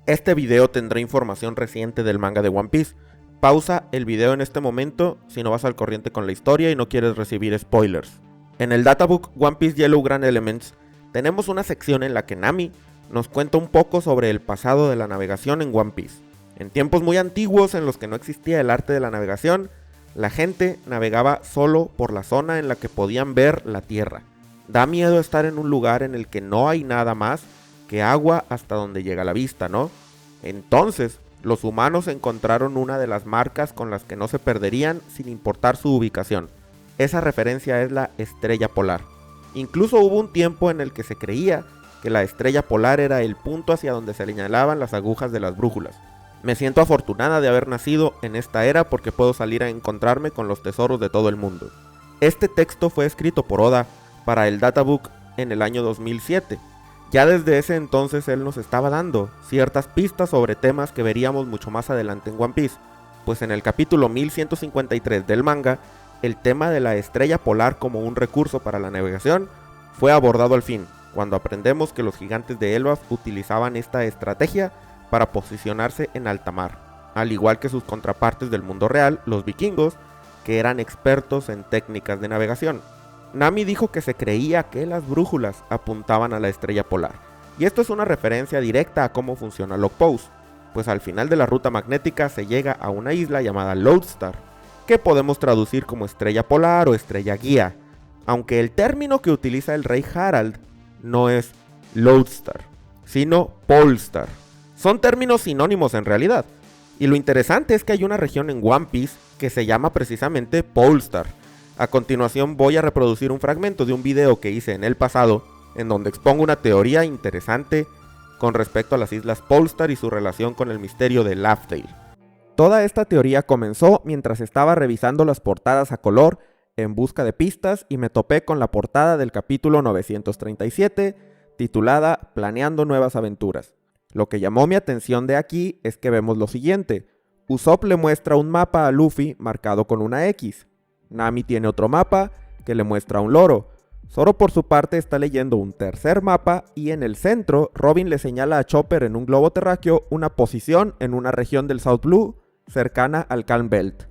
Este video tendrá información reciente del manga de One Piece. Pausa el video en este momento si no vas al corriente con la historia y no quieres recibir spoilers. En el databook One Piece Yellow Grand Elements tenemos una sección en la que Nami nos cuenta un poco sobre el pasado de la navegación en One Piece. En tiempos muy antiguos en los que no existía el arte de la navegación, la gente navegaba solo por la zona en la que podían ver la tierra. Da miedo estar en un lugar en el que no hay nada más que agua hasta donde llega la vista, ¿no? Entonces, los humanos encontraron una de las marcas con las que no se perderían sin importar su ubicación. Esa referencia es la estrella polar. Incluso hubo un tiempo en el que se creía que la estrella polar era el punto hacia donde se señalaban las agujas de las brújulas. Me siento afortunada de haber nacido en esta era porque puedo salir a encontrarme con los tesoros de todo el mundo. Este texto fue escrito por Oda para el databook en el año 2007. Ya desde ese entonces él nos estaba dando ciertas pistas sobre temas que veríamos mucho más adelante en One Piece, pues en el capítulo 1153 del manga, el tema de la estrella polar como un recurso para la navegación fue abordado al fin, cuando aprendemos que los gigantes de Elbaf utilizaban esta estrategia para posicionarse en alta mar, al igual que sus contrapartes del mundo real, los vikingos, que eran expertos en técnicas de navegación. Nami dijo que se creía que las brújulas apuntaban a la estrella polar, y esto es una referencia directa a cómo funciona Logpost, pues al final de la ruta magnética se llega a una isla llamada Lodestar, que podemos traducir como estrella polar o estrella guía, aunque el término que utiliza el rey Harald no es Lodestar, sino Polestar. Son términos sinónimos en realidad, y lo interesante es que hay una región en One Piece que se llama precisamente Polestar. A continuación voy a reproducir un fragmento de un video que hice en el pasado, en donde expongo una teoría interesante con respecto a las islas Polestar y su relación con el misterio de Laugh Tale. Toda esta teoría comenzó mientras estaba revisando las portadas a color en busca de pistas y me topé con la portada del capítulo 937 titulada Planeando nuevas aventuras. Lo que llamó mi atención de aquí es que vemos lo siguiente. Usopp le muestra un mapa a Luffy marcado con una X. Nami tiene otro mapa que le muestra un loro. Zoro por su parte está leyendo un tercer mapa y en el centro Robin le señala a Chopper en un globo terráqueo una posición en una región del South Blue cercana al Calm Belt.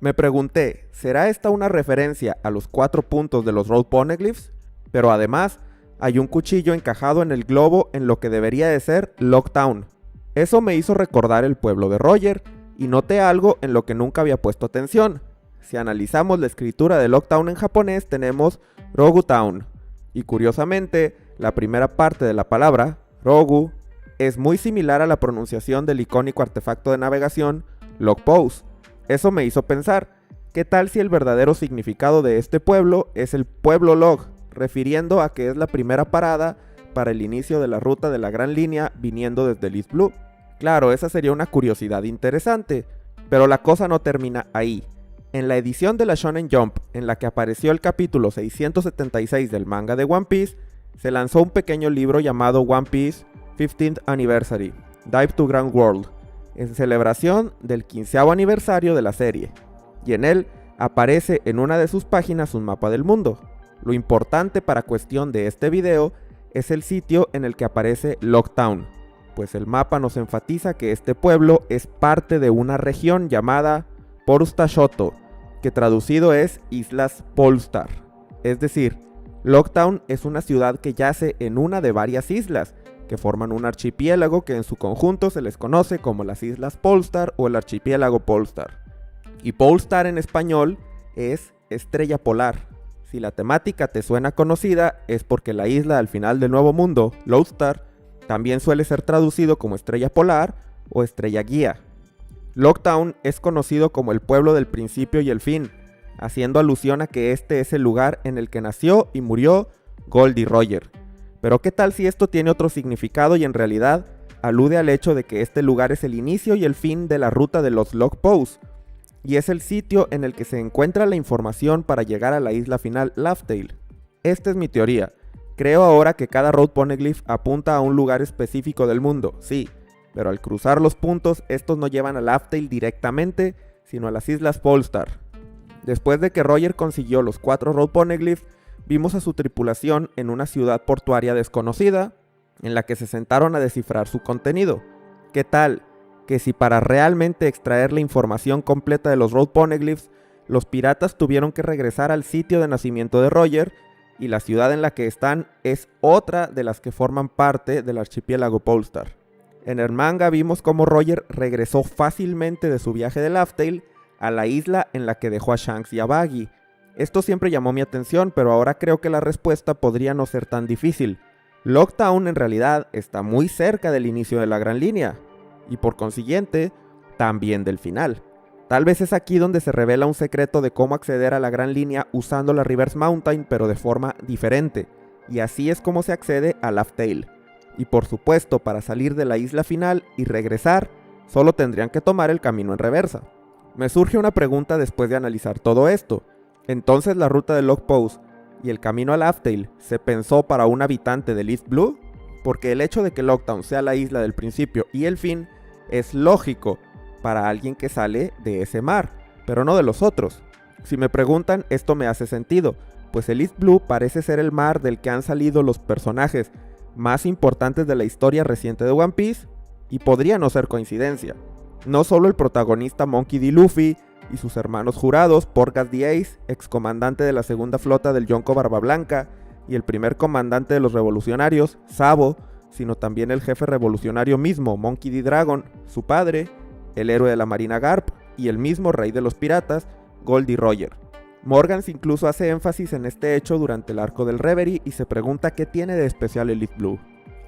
Me pregunté, ¿será esta una referencia a los 4 puntos de los Road Poneglyphs? Pero además hay un cuchillo encajado en el globo en lo que debería de ser Locktown. Eso me hizo recordar el pueblo de Roger y noté algo en lo que nunca había puesto atención. Si analizamos la escritura de Locktown en japonés tenemos Rogu Town, y curiosamente la primera parte de la palabra, Rogu, es muy similar a la pronunciación del icónico artefacto de navegación Logpost. Eso me hizo pensar, ¿qué tal si el verdadero significado de este pueblo es el pueblo Log, refiriendo a que es la primera parada para el inicio de la ruta de la Gran Línea viniendo desde el East Blue? Claro, esa sería una curiosidad interesante, pero la cosa no termina ahí. En la edición de la Shonen Jump, en la que apareció el capítulo 676 del manga de One Piece, se lanzó un pequeño libro llamado One Piece 15th Anniversary, Dive to Grand World, en celebración del 15º aniversario de la serie, y en él aparece en una de sus páginas un mapa del mundo. Lo importante para cuestión de este video es el sitio en el que aparece Locktown, pues el mapa nos enfatiza que este pueblo es parte de una región llamada Porustashoto, que traducido es Islas Polestar. Es decir, Locktown es una ciudad que yace en una de varias islas, que forman un archipiélago que en su conjunto se les conoce como las Islas Polestar o el archipiélago Polestar. Y Polestar en español es estrella polar. Si la temática te suena conocida es porque la isla al final del Nuevo Mundo, Lodestar, también suele ser traducido como estrella polar o estrella guía. Locktown es conocido como el pueblo del principio y el fin, haciendo alusión a que este es el lugar en el que nació y murió Goldie Roger. Pero ¿qué tal si esto tiene otro significado y en realidad alude al hecho de que este lugar es el inicio y el fin de la ruta de los Logpost, y es el sitio en el que se encuentra la información para llegar a la isla final Laugh Tale? Esta es mi teoría. Creo ahora que cada Road Poneglyph apunta a un lugar específico del mundo, sí, pero al cruzar los puntos, estos no llevan a Laugh Tale directamente, sino a las Islas Polestar. Después de que Roger consiguió los 4 Road Poneglyphs, vimos a su tripulación en una ciudad portuaria desconocida, en la que se sentaron a descifrar su contenido. ¿Qué tal que si para realmente extraer la información completa de los Road Poneglyphs, los piratas tuvieron que regresar al sitio de nacimiento de Roger, y la ciudad en la que están es otra de las que forman parte del archipiélago Polestar? En el manga vimos cómo Roger regresó fácilmente de su viaje de Laugh Tale a la isla en la que dejó a Shanks y a Baggy. Esto siempre llamó mi atención, pero ahora creo que la respuesta podría no ser tan difícil. Lockdown en realidad está muy cerca del inicio de la Gran Línea, y por consiguiente, también del final. Tal vez es aquí donde se revela un secreto de cómo acceder a la Gran Línea usando la Reverse Mountain, pero de forma diferente, y así es como se accede a Laugh Tale. Y por supuesto, para salir de la isla final y regresar, solo tendrían que tomar el camino en reversa. Me surge una pregunta después de analizar todo esto. Entonces, ¿la ruta de Log Post y el camino a Laugh Tale se pensó para un habitante del East Blue? Porque el hecho de que Lockdown sea la isla del principio y el fin es lógico para alguien que sale de ese mar, pero no de los otros. Si me preguntan, esto me hace sentido, pues el East Blue parece ser el mar del que han salido los personajes más importantes de la historia reciente de One Piece, y podría no ser coincidencia. No solo el protagonista Monkey D. Luffy y sus hermanos jurados, Portgas the Ace, excomandante de la segunda flota del Yonko Barba Blanca, y el primer comandante de los revolucionarios, Sabo, sino también el jefe revolucionario mismo, Monkey D. Dragon, su padre, el héroe de la Marina Garp, y el mismo rey de los piratas, Goldie Roger. Morgans incluso hace énfasis en este hecho durante el arco del Reverie y se pregunta qué tiene de especial el East Blue.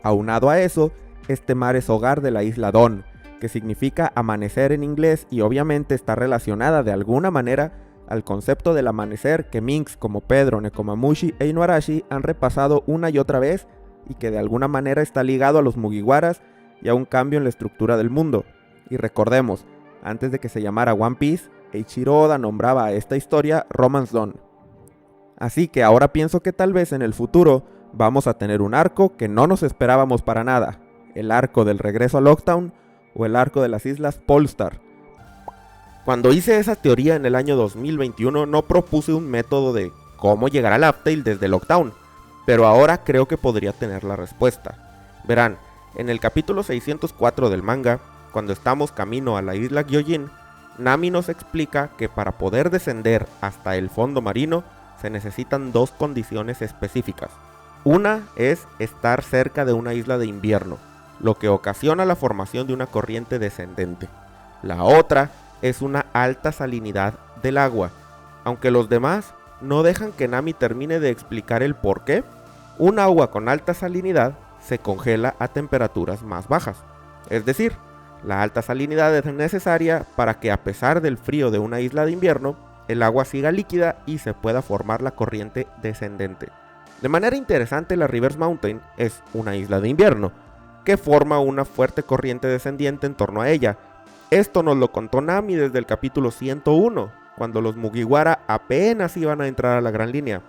Aunado a eso, este mar es hogar de la isla Dawn, que significa amanecer en inglés y obviamente está relacionada de alguna manera al concepto del amanecer que minks como Pedro, Nekomamushi e Inuarashi han repasado una y otra vez, y que de alguna manera está ligado a los Mugiwaras y a un cambio en la estructura del mundo. Y recordemos, antes de que se llamara One Piece, Eiichiro Oda nombraba a esta historia Romance Dawn. Así que ahora pienso que tal vez en el futuro vamos a tener un arco que no nos esperábamos para nada, el arco del regreso a Lockdown o el arco de las islas Polestar. Cuando hice esa teoría en el año 2021 no propuse un método de cómo llegar a Laugh Tale desde Lockdown, pero ahora creo que podría tener la respuesta. Verán, en el capítulo 604 del manga, cuando estamos camino a la isla Gyojin, Nami nos explica que para poder descender hasta el fondo marino se necesitan dos condiciones específicas. Una es estar cerca de una isla de invierno, lo que ocasiona la formación de una corriente descendente. La otra es una alta salinidad del agua, aunque los demás no dejan que Nami termine de explicar el por qué. Un agua con alta salinidad se congela a temperaturas más bajas, es decir, la alta salinidad es necesaria para que a pesar del frío de una isla de invierno, el agua siga líquida y se pueda formar la corriente descendente. De manera interesante, la Reverse Mountain es una isla de invierno, que forma una fuerte corriente descendiente en torno a ella. Esto nos lo contó Nami desde el capítulo 101, cuando los Mugiwara apenas iban a entrar a la Gran Línea.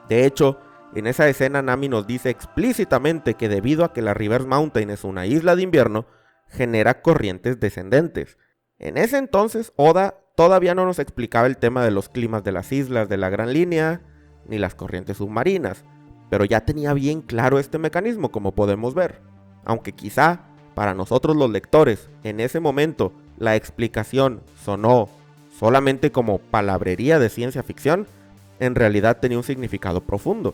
De hecho, en esa escena Nami nos dice explícitamente que debido a que la Reverse Mountain es una isla de invierno, genera corrientes descendentes. En ese entonces, Oda todavía no nos explicaba el tema de los climas de las islas de la Gran Línea, ni las corrientes submarinas, pero ya tenía bien claro este mecanismo, como podemos ver. Aunque quizá, para nosotros los lectores, en ese momento, la explicación sonó solamente como palabrería de ciencia ficción, en realidad tenía un significado profundo.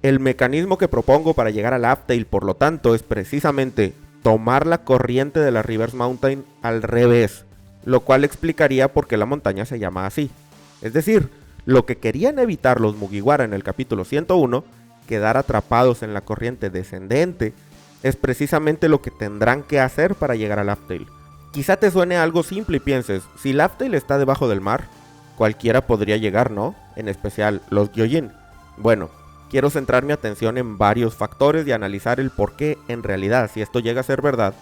El mecanismo que propongo para llegar a Laugh Tale, por lo tanto, es precisamente tomar la corriente de la Reverse Mountain al revés, lo cual explicaría por qué la montaña se llama así. Es decir, lo que querían evitar los Mugiwara en el capítulo 101, quedar atrapados en la corriente descendente, es precisamente lo que tendrán que hacer para llegar a Laugh Tale. Quizá te suene algo simple y pienses, si Laugh Tale está debajo del mar, cualquiera podría llegar, ¿no? En especial los Gyojin. Bueno, quiero centrar mi atención en varios factores y analizar el por qué, en realidad, si esto llega a ser verdad,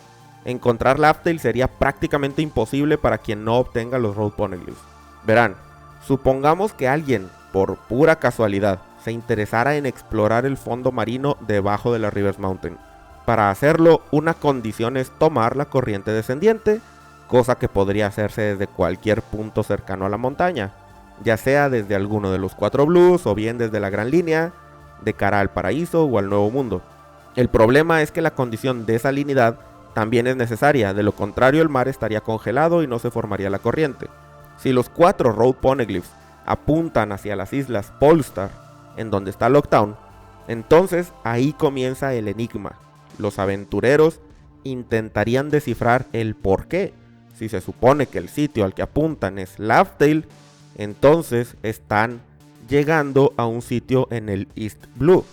encontrar Laugh Tale sería prácticamente imposible para quien no obtenga los Road Poneglyphs. Verán, supongamos que alguien, por pura casualidad, se interesara en explorar el fondo marino debajo de la Reverse Mountain. Para hacerlo, una condición es tomar la corriente descendiente, cosa que podría hacerse desde cualquier punto cercano a la montaña, ya sea desde alguno de los 4 Blues o bien desde la Gran Línea, de cara al paraíso o al Nuevo Mundo. El problema es que la condición de salinidad también es necesaria, de lo contrario el mar estaría congelado y no se formaría la corriente. Si los 4 Road Poneglyphs apuntan hacia las islas Polestar, en donde está Lockdown, entonces ahí comienza el enigma. Los aventureros intentarían descifrar el por qué. Si se supone que el sitio al que apuntan es Laugh Tale, entonces están llegando a un sitio en el East Blue.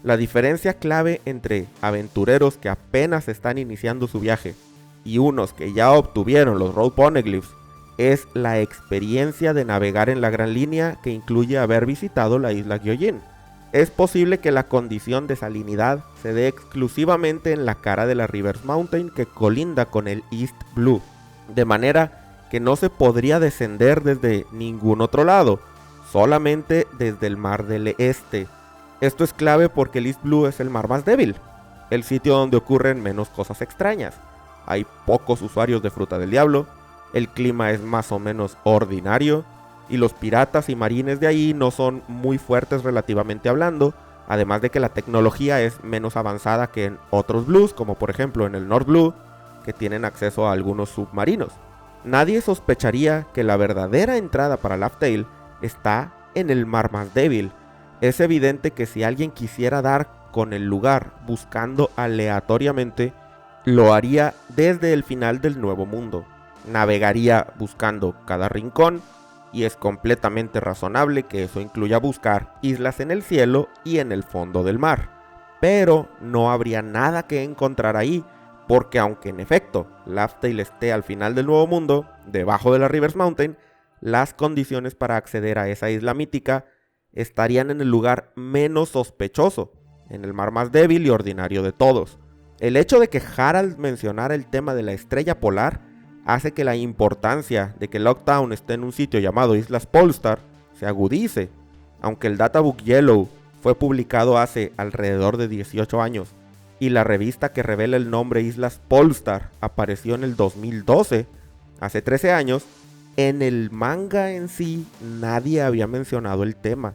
La diferencia clave entre aventureros que apenas están iniciando su viaje y unos que ya obtuvieron los Road Poneglyphs es la experiencia de navegar en la Gran Línea, que incluye haber visitado la isla Gyojin. Es posible que la condición de salinidad se dé exclusivamente en la cara de la Rivers Mountain que colinda con el East Blue, de manera que no se podría descender desde ningún otro lado, solamente desde el mar del este. Esto es clave porque el East Blue es el mar más débil, el sitio donde ocurren menos cosas extrañas. Hay pocos usuarios de fruta del diablo, el clima es más o menos ordinario, y los piratas y marines de ahí no son muy fuertes relativamente hablando, además de que la tecnología es menos avanzada que en otros blues, como por ejemplo en el North Blue, que tienen acceso a algunos submarinos. Nadie sospecharía que la verdadera entrada para Laugh Tale está en el mar más débil. Es evidente que si alguien quisiera dar con el lugar buscando aleatoriamente, lo haría desde el final del Nuevo Mundo. Navegaría buscando cada rincón, y es completamente razonable que eso incluya buscar islas en el cielo y en el fondo del mar. Pero no habría nada que encontrar ahí, porque aunque en efecto Laugh Tale esté al final del Nuevo Mundo, debajo de la Rivers Mountain, las condiciones para acceder a esa isla mítica estarían en el lugar menos sospechoso, en el mar más débil y ordinario de todos. El hecho de que Harald mencionara el tema de la estrella polar hace que la importancia de que Lockdown esté en un sitio llamado Islas Polestar se agudice. Aunque el Databook Yellow fue publicado hace alrededor de 18 años y la revista que revela el nombre Islas Polestar apareció en el 2012, hace 13 años, en el manga en sí nadie había mencionado el tema,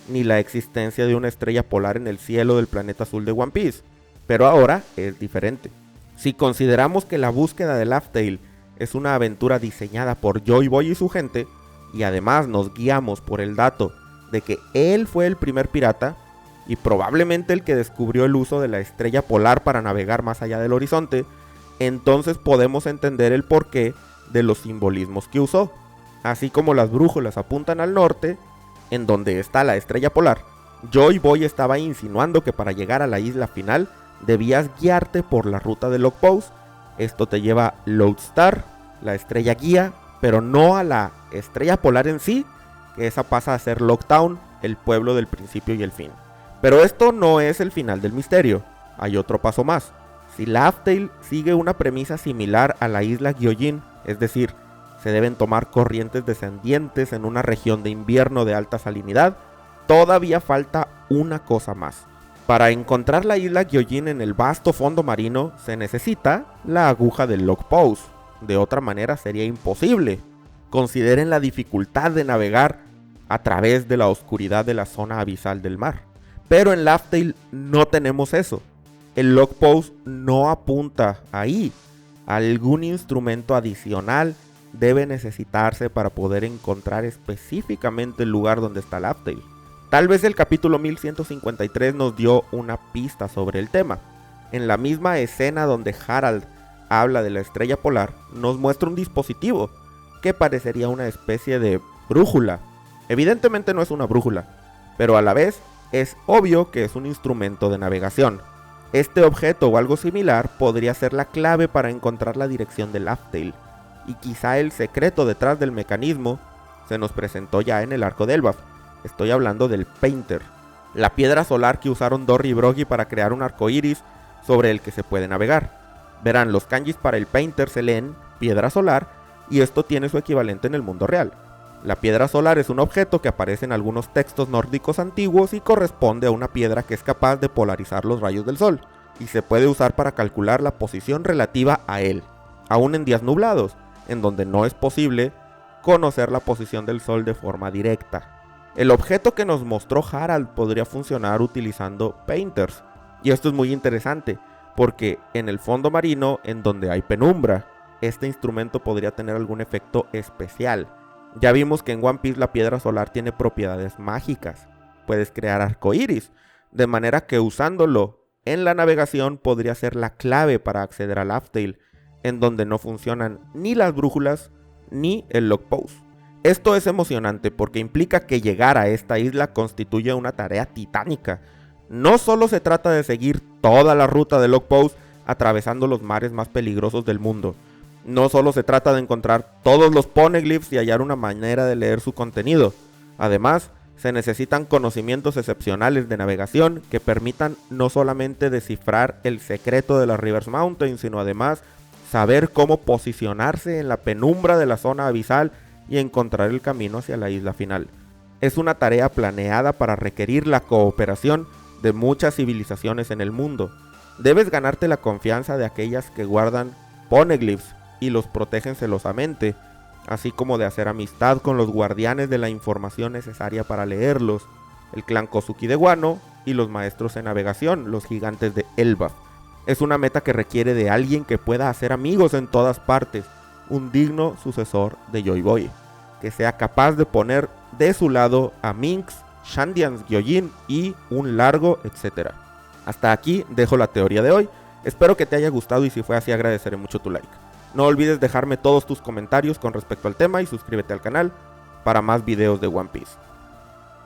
ni la existencia de una estrella polar en el cielo del planeta azul de One Piece, pero ahora es diferente. Si consideramos que la búsqueda de Laugh Tale es una aventura diseñada por Joy Boy y su gente, y además nos guiamos por el dato de que él fue el primer pirata, y probablemente el que descubrió el uso de la estrella polar para navegar más allá del horizonte, entonces podemos entender el porqué de los simbolismos que usó. Así como las brújulas apuntan al norte, en donde está la estrella polar, Joy Boy estaba insinuando que para llegar a la isla final debías guiarte por la ruta de Logpost. Esto te lleva a Lodestar, la estrella guía, pero no a la estrella polar en sí, que esa pasa a ser Lockdown, el pueblo del principio y el fin. Pero esto no es el final del misterio, hay otro paso más. Si Laugh Tale sigue una premisa similar a la isla Gyojin, es decir, se deben tomar corrientes descendientes en una región de invierno de alta salinidad, todavía falta una cosa más. Para encontrar la isla Gyojin en el vasto fondo marino se necesita la aguja del Logpost. De otra manera sería imposible. Consideren la dificultad de navegar a través de la oscuridad de la zona abisal del mar. Pero en Laugh Tale no tenemos eso. El Logpost no apunta ahí. Algún instrumento adicional debe necesitarse para poder encontrar específicamente el lugar donde está Laugh Tale. Tal vez el capítulo 1153 nos dio una pista sobre el tema. En la misma escena donde Harald habla de la estrella polar, nos muestra un dispositivo que parecería una especie de brújula. Evidentemente no es una brújula, pero a la vez es obvio que es un instrumento de navegación. Este objeto o algo similar podría ser la clave para encontrar la dirección de Laugh Tale, y quizá el secreto detrás del mecanismo se nos presentó ya en el arco de Elbaf. Estoy hablando del Painter, la piedra solar que usaron Dory y Broggy para crear un arco iris sobre el que se puede navegar. Verán, los kanjis para el Painter se leen piedra solar, y esto tiene su equivalente en el mundo real. La piedra solar es un objeto que aparece en algunos textos nórdicos antiguos y corresponde a una piedra que es capaz de polarizar los rayos del sol, y se puede usar para calcular la posición relativa a él, aún en días nublados, en donde no es posible conocer la posición del sol de forma directa. El objeto que nos mostró Harald podría funcionar utilizando Painters, y esto es muy interesante, porque en el fondo marino, en donde hay penumbra, este instrumento podría tener algún efecto especial. Ya vimos que en One Piece la piedra solar tiene propiedades mágicas, puedes crear arcoíris, de manera que usándolo en la navegación podría ser la clave para acceder a Laugh Tale, en donde no funcionan ni las brújulas ni el log post. Esto es emocionante porque implica que llegar a esta isla constituye una tarea titánica. No solo se trata de seguir toda la ruta de log post atravesando los mares más peligrosos del mundo. No solo se trata de encontrar todos los poneglyphs y hallar una manera de leer su contenido. Además, se necesitan conocimientos excepcionales de navegación que permitan no solamente descifrar el secreto de las Rivers Mountain, sino además saber cómo posicionarse en la penumbra de la zona abisal y encontrar el camino hacia la isla final. Es una tarea planeada para requerir la cooperación de muchas civilizaciones en el mundo. Debes ganarte la confianza de aquellas que guardan poneglyphs y los protegen celosamente, así como de hacer amistad con los guardianes de la información necesaria para leerlos, el clan Kozuki de Wano y los maestros en navegación, los gigantes de Elbaf. Es una meta que requiere de alguien que pueda hacer amigos en todas partes, un digno sucesor de Joy Boy, que sea capaz de poner de su lado a Minx, Shandians Gyojin y un largo etcétera. Hasta aquí dejo la teoría de hoy, espero que te haya gustado y si fue así agradeceré mucho tu like. No olvides dejarme todos tus comentarios con respecto al tema y suscríbete al canal para más videos de One Piece.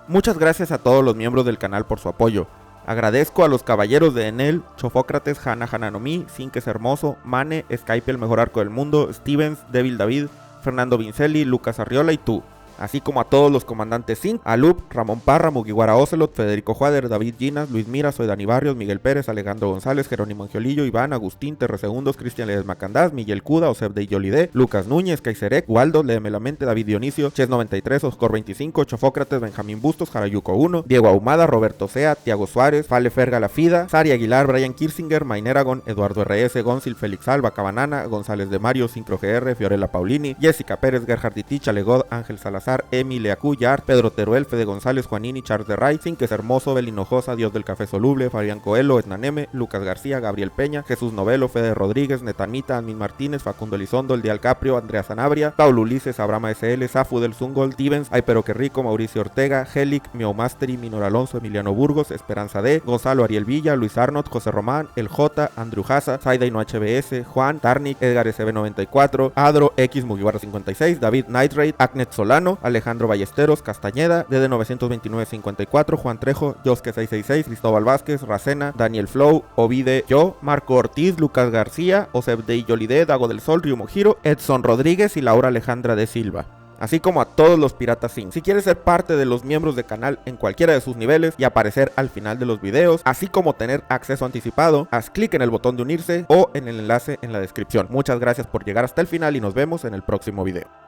Muchas gracias a todos los miembros del canal por su apoyo. Agradezco a los caballeros de Enel, Chofócrates, Hana Hananomi, Sinques Hermoso, Mane, Skype el mejor arco del mundo, Stevens, Devil David, Fernando Vincelli, Lucas Arriola y tú. Así como a todos los comandantes Zinc, Alup, Ramón Parra, Mugiwara Ocelot, Federico Juader, David Ginas, Luis Mira, Soy Dani Barrios, Miguel Pérez, Alejandro González, Jerónimo Angiolillo, Iván, Agustín, Terresegundos, Cristian Ledesma Candás, Miguel Cuda, Osef de Yolide, Lucas Núñez, Kaiserek, Waldo, Léeme la Mente, David Dionisio, Ches 93, Oscor 25, Chofócrates, Benjamín Bustos, Jarayuco 1, Diego Ahumada, Roberto Sea, Tiago Suárez, Fale Ferga La Fida, Sari Aguilar, Brian Kirsinger, Maineragon, Eduardo RS, Gonzil, Félix Alba, Cabanana, González de Mario, Sincro GR, Fiorella Paulini, Jessica Pérez, Gerhard Ditich, Alegod, Ángel Salazar, Emile Acu, Yart, Pedro Teruel, Fede González, Juanini, Charles de Ray, Sinques Hermoso, Belinojosa, Dios del Café Soluble, Fabián Coelho, Etnaneme, Lucas García, Gabriel Peña, Jesús Novelo, Fede Rodríguez, Netanita, Admin Martínez, Facundo Elizondo, El Dial Caprio, Andrea Sanabria, Paulo Ulises, Abrama SL, Safu del Zungol, Stevens, Ay Pero Que Rico, Mauricio Ortega, Helic, Miomasteri, Minor Alonso, Emiliano Burgos, Esperanza D, Gonzalo Ariel Villa, Luis Arnott, José Román, El J, Andrew Haza, Saida y No HBS, Juan, Tarnik, Edgar SB94, Adro, X Mugiwara 56, David Nightraid, Agnet Solano, Alejandro Ballesteros, Castañeda, DD 929-54, Juan Trejo, Josque 666, Cristóbal Vázquez, Racena, Daniel Flow, Ovide Yo, Marco Ortiz, Lucas García, Osef de Yolide, Dago del Sol, Ryumojiro, Edson Rodríguez y Laura Alejandra de Silva. Así como a todos los piratas Zinc. Si quieres ser parte de los miembros del canal en cualquiera de sus niveles y aparecer al final de los videos, así como tener acceso anticipado, haz clic en el botón de unirse o en el enlace en la descripción. Muchas gracias por llegar hasta el final y nos vemos en el próximo video.